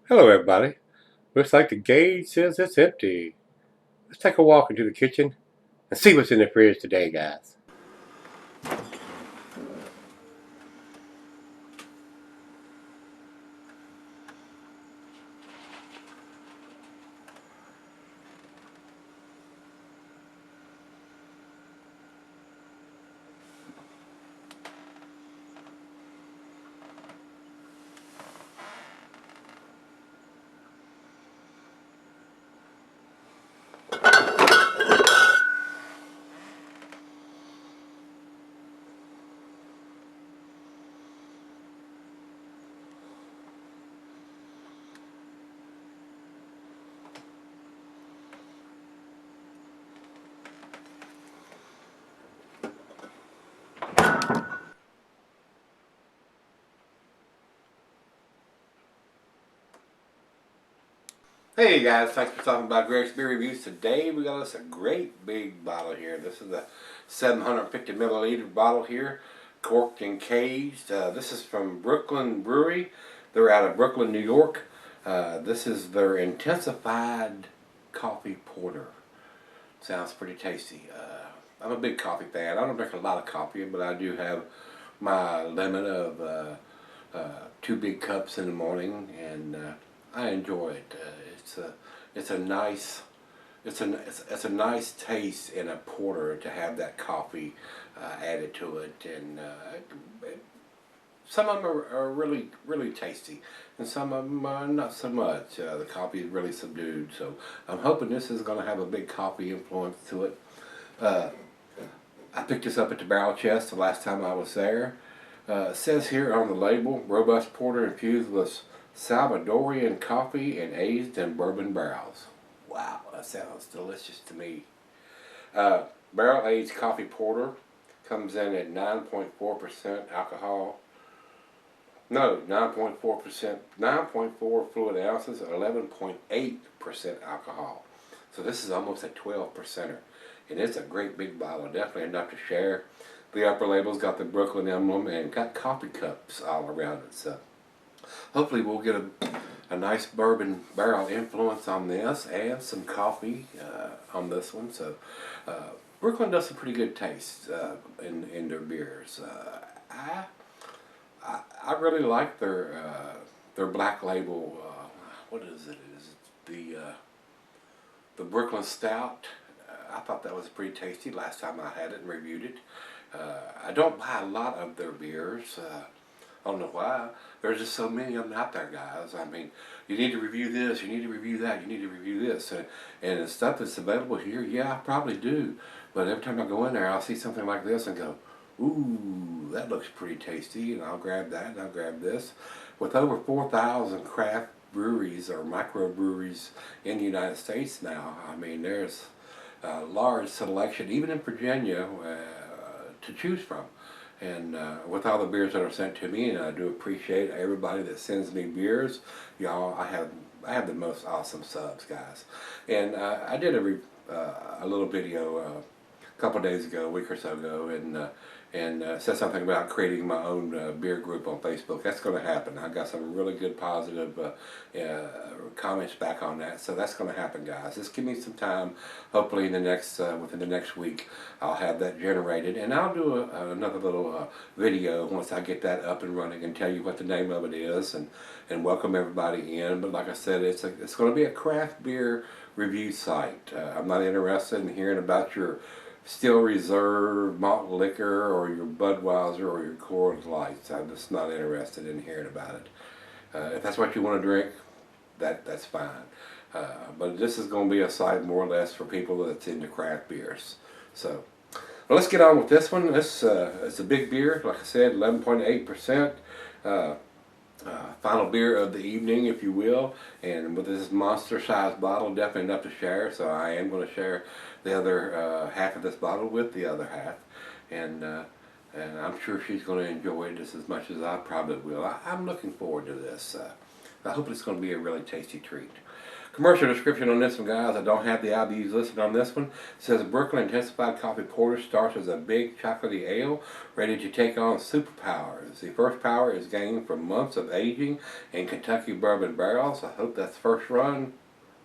Hello, everybody. Looks like the gauge says it's empty. Let's take a walk into the kitchen and see what's in the fridge today, guys. Hey guys, thanks for stopping by Gregsbeerreviews. Today we got us a great big bottle here. This is a 750 milliliter bottle here, corked and caged. This is from Brooklyn Brewery. They're out of Brooklyn, New York. This is their intensified coffee porter. Sounds pretty tasty. I'm a big coffee fan. I don't drink a lot of coffee, but I do have my limit of two big cups in the morning, and I enjoy it. It's a nice it's a nice taste in a porter to have that coffee added to it, and some of them are really tasty, and some of them are not so much. The coffee is really subdued, so I'm hoping this is going to have a big coffee influence to it. Uh, I picked this up at the Barrel Chest the last time I was there. It says here on the label, robust porter infused with Salvadorian coffee and aged in bourbon barrels. Wow, that sounds delicious to me. Barrel aged coffee porter comes in at 9.4% alcohol. No, 9.4%, 9.4 fluid ounces, 11.8% alcohol. So this is almost a 12 percenter. And it's a great big bottle, definitely enough to share. The upper label's got the Brooklyn emblem and got coffee cups all around it. So hopefully we'll get a nice bourbon barrel influence on this and some coffee on this one. So Brooklyn does some pretty good taste in their beers. I really like their black label. What is it? Is it the Brooklyn Stout? I thought that was pretty tasty last time I had it and reviewed it. I don't buy a lot of their beers. I don't know why. There's just so many of them out there, guys. I mean, you need to review this, you need to review that, you need to review this. And the stuff that's available here, yeah, I probably do. But every time I go in there, I'll see something like this and go, ooh, that looks pretty tasty, and I'll grab that, and I'll grab this. With over 4,000 craft breweries or microbreweries in the United States now, I mean, there's a large selection, even in Virginia, to choose from. And with all the beers that are sent to me, and I do appreciate everybody that sends me beers, y'all, I have the most awesome subs, guys. And I did a little video a couple days ago, a week or so ago, and said something about creating my own beer group on Facebook. That's going to happen. I got some really good positive comments back on that, so that's going to happen, guys. Just give me some time. Hopefully, in the next within the next week, I'll have that generated, and I'll do another little video once I get that up and running and tell you what the name of it is, and welcome everybody in. But like I said, it's going to be a craft beer review site. I'm not interested in hearing about your Steel Reserve malt liquor or your Budweiser or your Coors Lights. I'm just not interested in hearing about it. If that's what you want to drink, that's fine. But this is going to be a site more or less for people that's into craft beers. So, well, let's get on with this one. It's a big beer, like I said, 11.8%. Final beer of the evening, if you will, and with this monster-sized bottle, definitely enough to share. So I am going to share the other half of this bottle with the other half, and I'm sure she's going to enjoy it just as much as I probably will. I'm looking forward to this. I hope it's going to be a really tasty treat. Commercial description on this one, guys. I don't have the IBUs listed on this one. It says Brooklyn Intensified Coffee Porter starts as a big chocolatey ale ready to take on superpowers. The first power is gained from months of aging in Kentucky bourbon barrels. I hope that's first run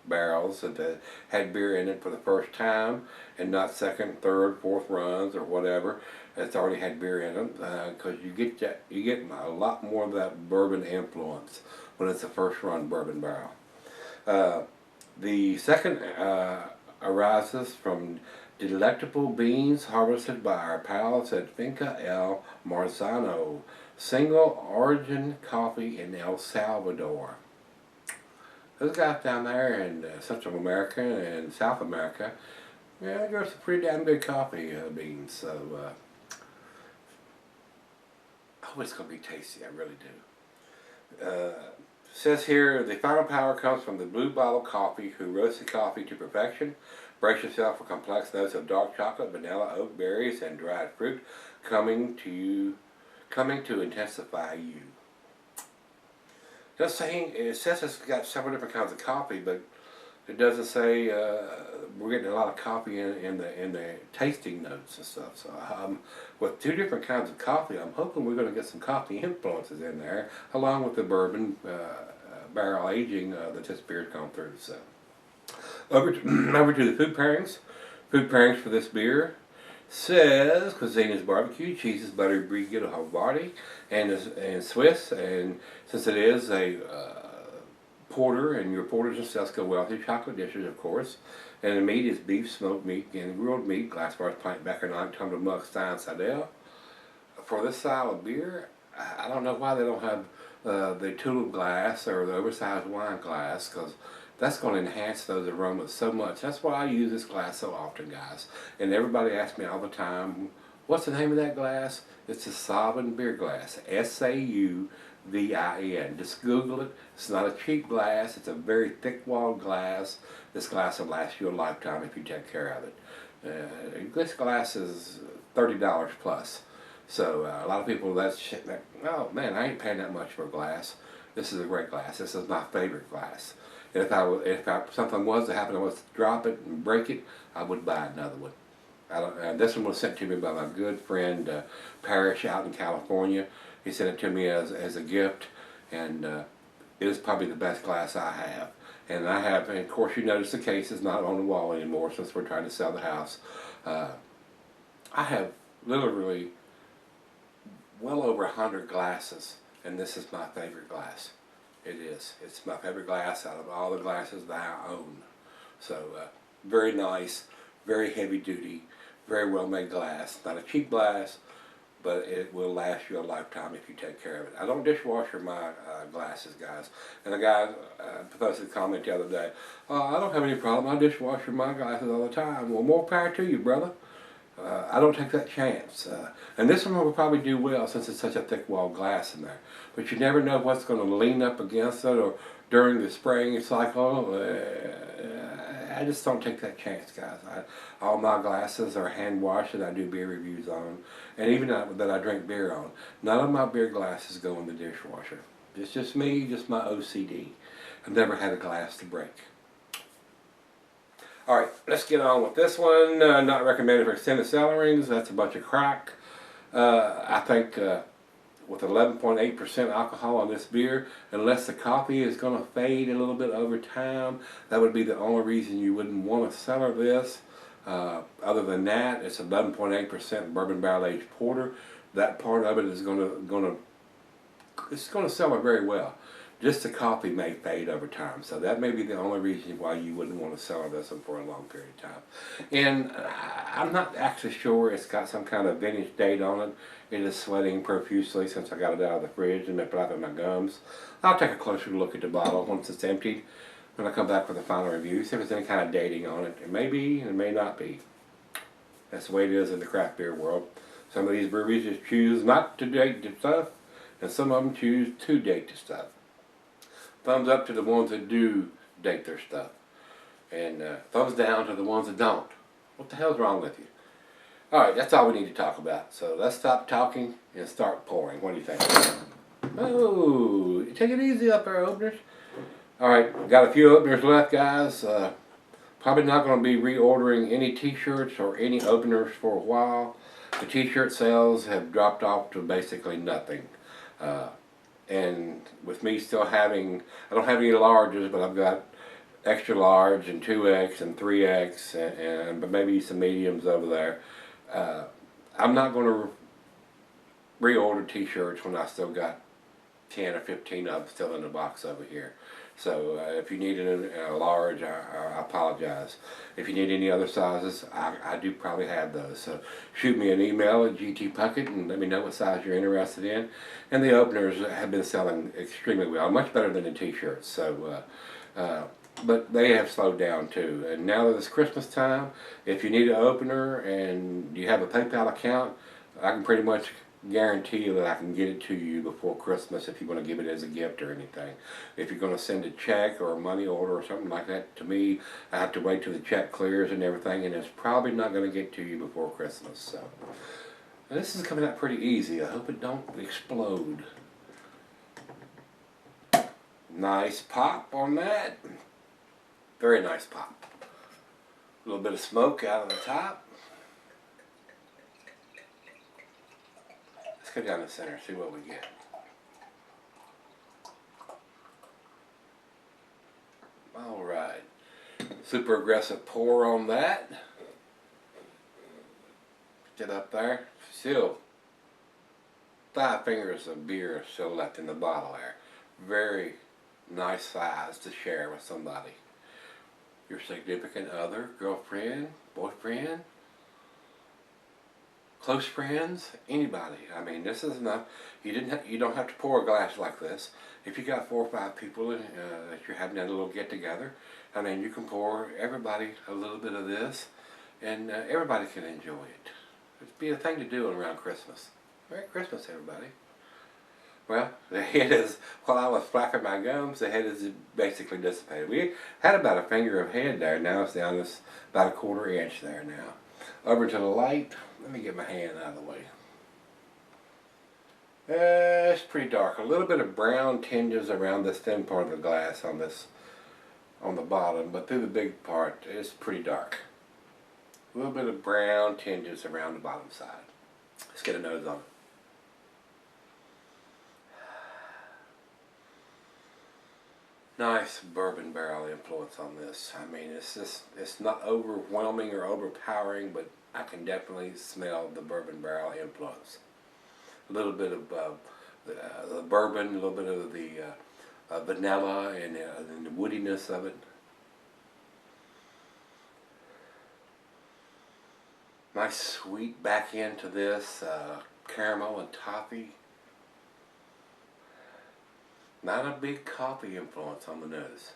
barrels that had beer in it for the first time and not second, third, fourth runs or whatever that's already had beer in them, because you get a lot more of that bourbon influence when it's a first run bourbon barrel. The second arises from delectable beans harvested by our pals at Finca El Marzano, single origin coffee in El Salvador. Those guys down there in Central America and South America, yeah, they grow some pretty damn good coffee beans. So I hope it's going to be tasty. I really do. Says here, the final power comes from the blue bottle coffee who roasts the coffee to perfection. Brace yourself for complex notes of dark chocolate, vanilla, oak berries, and dried fruit coming to intensify you. Just saying, it says it's got several different kinds of coffee, but it doesn't say we're getting a lot of coffee in the tasting notes and stuff. So with two different kinds of coffee, I'm hoping we're going to get some coffee influences in there, along with the bourbon barrel aging that this beer's gone through. So over to the food pairings. Food pairings for this beer says cuisine is barbecue, cheese is buttery brie de Havarti, and Swiss, and since it is a porter, and your porters and stuff go well with chocolate dishes, of course, and the meat is beef, smoked meat, and grilled meat, Glassware, pint, Becker, tumbler, mug, stein, Seidel. For this style of beer, I don't know why they don't have the tulip glass or the oversized wine glass, because that's going to enhance those aromas so much. That's why I use this glass so often, guys. And everybody asks me all the time, what's the name of that glass? It's a Sauvin beer glass, Sauvin. Just Google it. It's not a cheap glass. It's a very thick-walled glass. This glass will last you a lifetime if you take care of it. This glass is $30 plus. So a lot of people, that's shit. Oh man, I ain't paying that much for a glass. This is a great glass. This is my favorite glass. And if something was to happen, I was to drop it and break it, I would buy another one. This one was sent to me by my good friend Parrish out in California. He sent it to me as a gift, and it is probably the best glass I have. And of course you notice the case is not on the wall anymore since we're trying to sell the house. I have literally well over 100 glasses, and this is my favorite glass. It is. It's my favorite glass out of all the glasses that I own. So very nice, very heavy duty, very well made glass. Not a cheap glass, but it will last you a lifetime if you take care of it. I don't dishwasher my glasses, guys. And a guy posted a comment the other day, I don't have any problem, I dishwasher my glasses all the time. Well, more power to you, brother. I don't take that chance. And this one will probably do well since it's such a thick walled glass in there. But you never know what's going to lean up against it or during the spraying cycle. I just don't take that chance, guys. All my glasses are hand washed that I do beer reviews on, and even that I drink beer on. None of my beer glasses go in the dishwasher. It's just me, just my OCD. I've never had a glass to break. Alright, let's get on with this one. Not recommended for extended cellarings. That's a bunch of crack. I think with 11.8% alcohol on this beer, unless the coffee is going to fade a little bit over time, that would be the only reason you wouldn't want to cellar this. Other than that, it's 11.8% bourbon barrel aged porter. That part of it is going to cellar very well. Just the coffee may fade over time, so that may be the only reason why you wouldn't want to cellar this one for a long period of time. And I'm not actually sure it's got some kind of vintage date on it. It is sweating profusely since I got it out of the fridge and put it in my gums. I'll take a closer look at the bottle once it's emptied when I come back for the final review, see if there's any kind of dating on it. It may be, and it may not be. That's the way it is in the craft beer world. Some of these breweries just choose not to date the stuff, and some of them choose to date the stuff. Thumbs up to the ones that do date their stuff. And thumbs down to the ones that don't. What the hell's wrong with you? Alright, that's all we need to talk about. So let's stop talking and start pouring. What do you think? Oh, take it easy up there, openers. Alright, got a few openers left, guys. Probably not going to be reordering any t-shirts or any openers for a while. The t-shirt sales have dropped off to basically nothing. And with me still having, I don't have any larges, but I've got extra large and 2X and 3X and but maybe some mediums over there. I'm not going to reorder t-shirts when I still got 10 or 15 of them still in the box over here. So if you need a large, I apologize. If you need any other sizes, I do probably have those. So shoot me an email at GTPuckett and let me know what size you're interested in. And the openers have been selling extremely well, much better than the t-shirts. So, but they have slowed down too. And now that it's Christmas time, if you need an opener and you have a PayPal account, I can pretty much guarantee you that I can get it to you before Christmas if you want to give it as a gift or anything. If you're going to send a check or a money order or something like that to me, I have to wait till the check clears and everything, and it's probably not going to get to you before Christmas. So this is coming out pretty easy. I hope it don't explode. Nice pop on that. Very nice pop. A little bit of smoke out of the top. Let's go down the center, see what we get. Alright. Super aggressive pour on that. Get up there. Still 5 fingers of beer still left in the bottle there. Very nice size to share with somebody. Your significant other, girlfriend, boyfriend, close friends, anybody. I mean, this is enough. You don't have to pour a glass like this. If you got 4 or 5 people that you're having a little get together, I mean, you can pour everybody a little bit of this, and everybody can enjoy it. It'd be a thing to do around Christmas. Merry Christmas, everybody. Well, the head is, while I was flapping my gums, the head is basically dissipated. We had about a finger of head there. Now it's down to about a 1/4 inch there now. Over to the light. Let me get my hand out of the way. It's pretty dark. A little bit of brown tinges around this thin part of the glass on the bottom, but through the big part, it's pretty dark. A little bit of brown tinges around the bottom side. Let's get a nose on it. Nice bourbon barrel influence on this. I mean, it's not overwhelming or overpowering, but I can definitely smell the bourbon barrel influence. A little bit of the bourbon, a little bit of the vanilla and the woodiness of it. Nice sweet back end to this, caramel and toffee. Not a big coffee influence on the nose.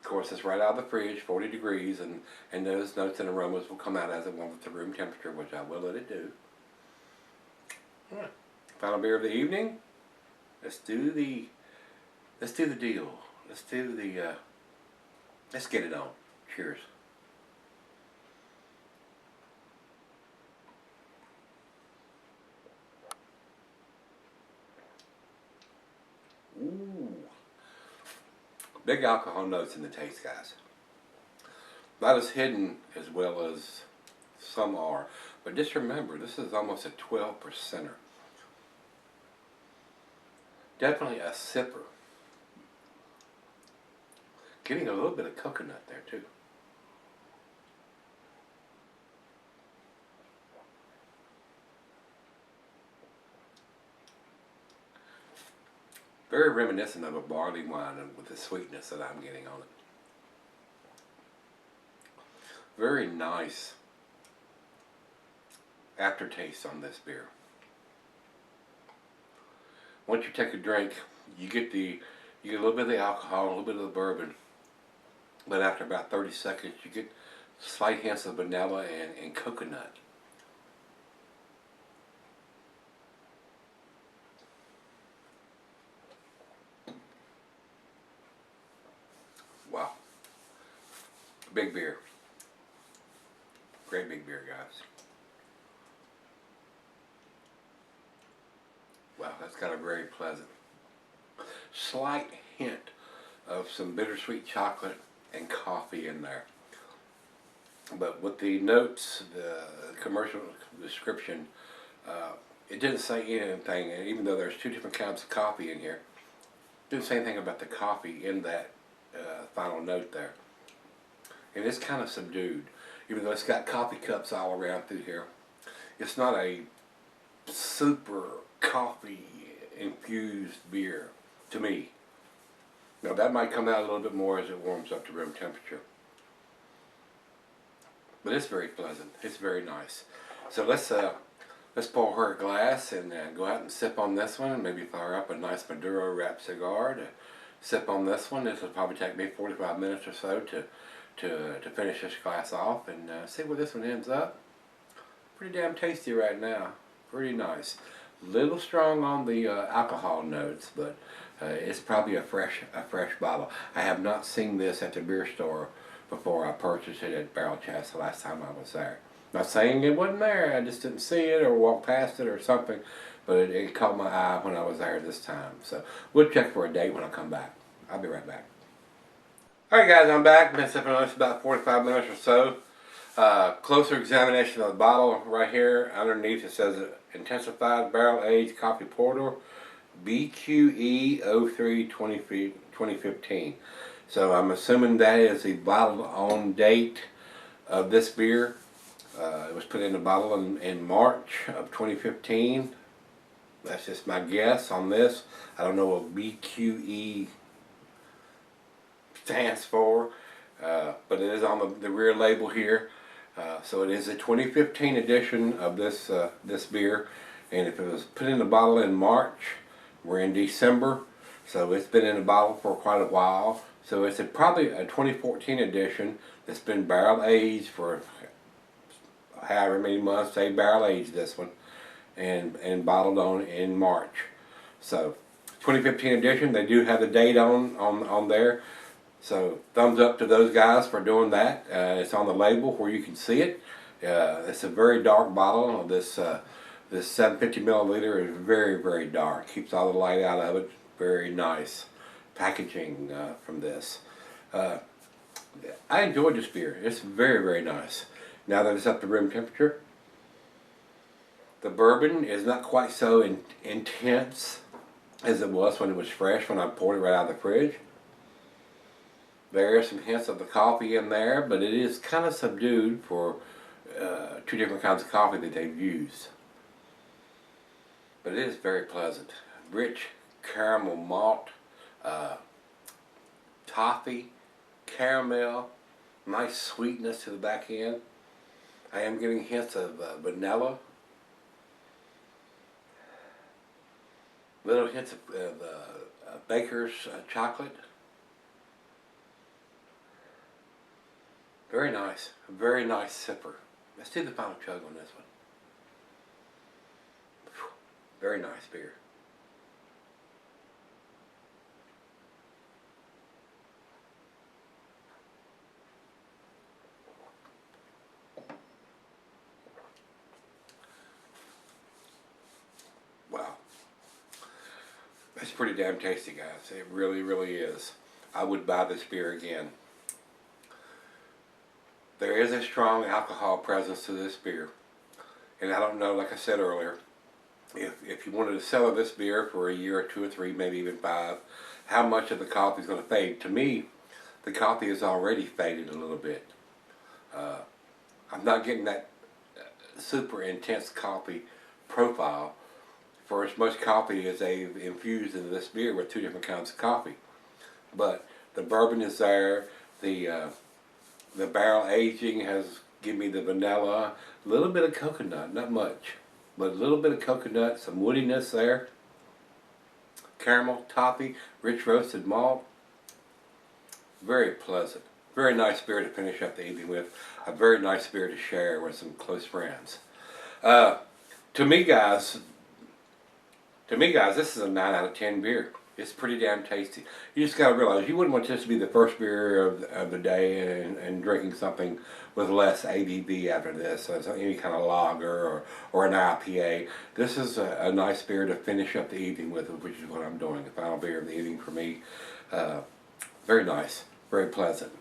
Of course, it's right out of the fridge, 40 degrees, and those notes and aromas will come out as it wants at room temperature, which I will let it do. Final beer of the evening. Let's do the deal. Let's get it on. Cheers. Ooh. Big alcohol notes in the taste, guys. Not as hidden as well as some are. But just remember, this is almost a 12%er. Definitely a sipper. Getting a little bit of coconut there too. Very reminiscent of a barley wine with the sweetness that I'm getting on it. Very nice aftertaste on this beer. Once you take a drink, you get a little bit of the alcohol, a little bit of the bourbon, but after about 30 seconds, you get slight hints of vanilla and coconut. Wow. Big beer. Great big beer, guys. Wow, that's got a very pleasant, slight hint of some bittersweet chocolate and coffee in there. But with the notes, the commercial description, it didn't say anything, and even though there's 2 different kinds of coffee in here, it didn't say anything about the coffee in that final note there. And it's kind of subdued, even though it's got coffee cups all around through here. It's not a super coffee infused beer to me. Now that might come out a little bit more as it warms up to room temperature. But it's very pleasant. It's very nice. So let's pour her a glass and go out and sip on this one, and maybe fire up a nice Maduro wrapped cigar to sip on this one. This will probably take me 45 minutes or so to finish this glass off and see where this one ends up. Pretty damn tasty right now. Pretty nice. Little strong on the alcohol notes, but it's probably a fresh bottle. I have not seen this at the beer store before I purchased it at Barrel Chest the last time I was there. Not saying it wasn't there, I just didn't see it or walk past it or something, but it caught my eye when I was there this time. So we'll check for a date when I come back. I'll be right back. Alright guys, I'm back. Been sipping on this about 45 minutes or so. Closer examination of the bottle right here. Underneath it says Intensified Barrel Aged Coffee Porter BQE 03 2015. So I'm assuming that is the bottle on date of this beer. It was put in the bottle in March of 2015. That's just my guess on this. I don't know what BQE stands for, but it is on the rear label here. So it is a 2015 edition of this beer, and if it was put in the bottle in March, we're in December, so it's been in the bottle for quite a while. So it's probably a 2014 edition that's been barrel aged for however many months they barrel aged this one, and bottled on in March. So 2015 edition, they do have the date on there. So thumbs up to those guys for doing that. It's on the label where you can see it. It's a very dark bottle. This 750 milliliter is very dark. Keeps all the light out of it. Very nice packaging from this. I enjoyed this beer. It's very nice. Now that it's up to room temperature, the bourbon is not quite so intense as it was when it was fresh, when I poured it right out of the fridge. There are some hints of the coffee in there, but it is kind of subdued for 2 different kinds of coffee that they've used. But it is very pleasant. Rich caramel malt, toffee, caramel, nice sweetness to the back end. I am getting hints of vanilla, little hints of baker's chocolate. Very nice sipper. Let's do the final chug on this one. Very nice beer. Wow. That's pretty damn tasty, guys. It really is. I would buy this beer again. There is a strong alcohol presence to this beer. And I don't know, like I said earlier, if you wanted to sell this beer for a year or 2 or 3, maybe even 5, how much of the coffee is going to fade? To me, the coffee is already faded a little bit. I'm not getting that super intense coffee profile for as much coffee as they've infused into this beer with 2 different kinds of coffee. But the bourbon is there, the barrel aging has given me the vanilla, a little bit of coconut, not much, but a little bit of coconut, some woodiness there, caramel, toffee, rich roasted malt. Very pleasant. Very nice beer to finish up the evening with. A very nice beer to share with some close friends. To me guys, this is a 9 out of 10 beer. It's pretty damn tasty. You just got to realize you wouldn't want this to be the first beer of the day and drinking something with less ABV after this. So it's any kind of lager or an IPA. This is a nice beer to finish up the evening with, which is what I'm doing. The final beer of the evening for me. Very nice. Very pleasant.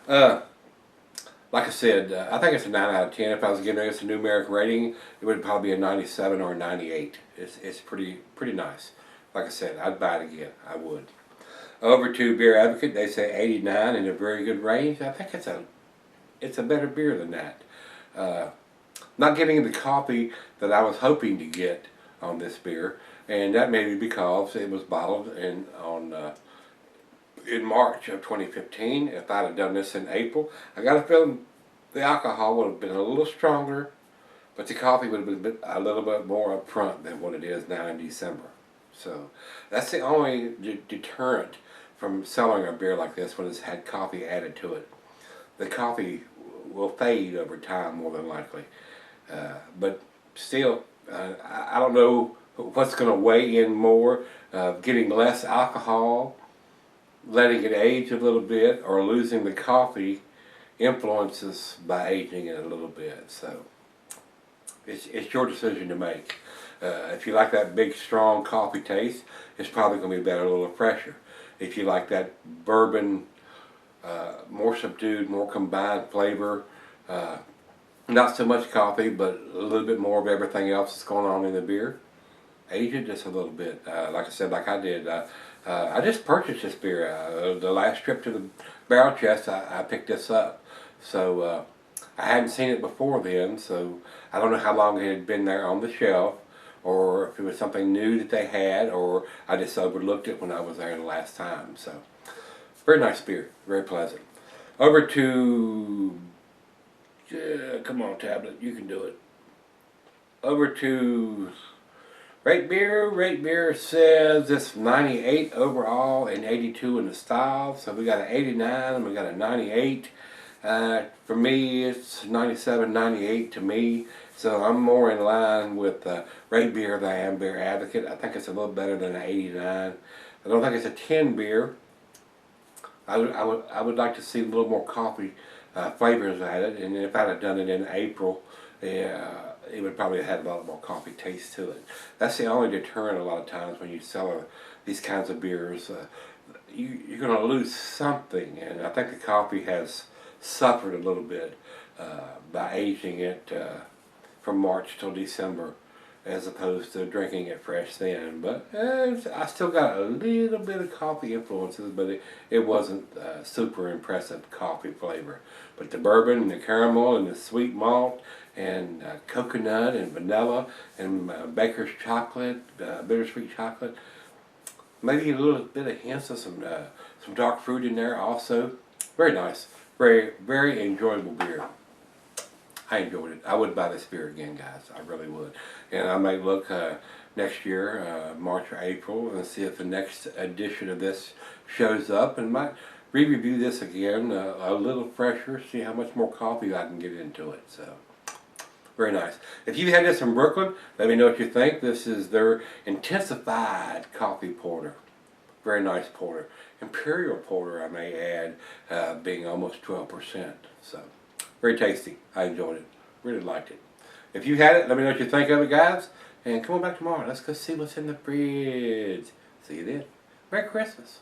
Like I said, I think it's a 9 out of 10. If I was giving this a numeric rating, it would probably be a 97 or a 98. It's pretty nice. Like I said, I'd buy it again. I would. Over to Beer Advocate, they say 89 in a very good range. I think it's a better beer than that. Not getting the coffee that I was hoping to get on this beer, and that may be because it was bottled in March of 2015. If I'd have done this in April, I got a feeling the alcohol would have been a little stronger, but the coffee would have been a little bit more upfront than what it is now in December. So that's the only deterrent from selling a beer like this when it's had coffee added to it. The coffee will fade over time more than likely. But still, I don't know what's going to weigh in more, getting less alcohol, letting it age a little bit, or losing the coffee influences by aging it a little bit. So it's your decision to make. If you like that big, strong coffee taste, it's probably going to be better a little fresher. If you like that bourbon, more subdued, more combined flavor, not so much coffee, but a little bit more of everything else that's going on in the beer, age it just a little bit. Like I said, like I did, I just purchased this beer. The last trip to the barrel chest, I picked this up. So I hadn't seen it before then, so I don't know how long it had been there on the shelf, or if it was something new that they had, or I just overlooked it when I was there the last time. So, very nice beer, very pleasant. Over to, come on tablet, you can do it. Over to Rate Beer. Rate Beer says it's 98 overall and 82 in the style. So we got an 89 and we got a 98. For me, it's 97, 98 to me. So I'm more in line with Rate Beer than I am Beer Advocate. I think it's a little better than an 89. I don't think it's a 10 beer. I would like to see a little more coffee flavors added, and if I'd have done it in April, it would probably have had a lot more coffee taste to it. That's the only deterrent a lot of times when you sell these kinds of beers. You're going to lose something, and I think the coffee has suffered a little bit by aging it from March till December, as opposed to drinking it fresh then. But I still got a little bit of coffee influences, but it wasn't super impressive coffee flavor. But the bourbon and the caramel and the sweet malt and coconut and vanilla and baker's chocolate, bittersweet chocolate, maybe a little bit of hints of some dark fruit in there also. Very nice. Very, very enjoyable beer. I enjoyed it. I would buy this beer again, guys. I really would. And I may look next year, March or April, and see if the next edition of this shows up, and might re-review this again a little fresher, see how much more coffee I can get into it. So, very nice. If you had this in Brooklyn, let me know what you think. This is their intensified coffee porter. Very nice porter. Imperial porter, I may add, being almost 12%. So, very tasty. I enjoyed it. Really liked it. If you had it, let me know what you think of it, guys. And come on back tomorrow. Let's go see what's in the fridge. See you then. Merry Christmas.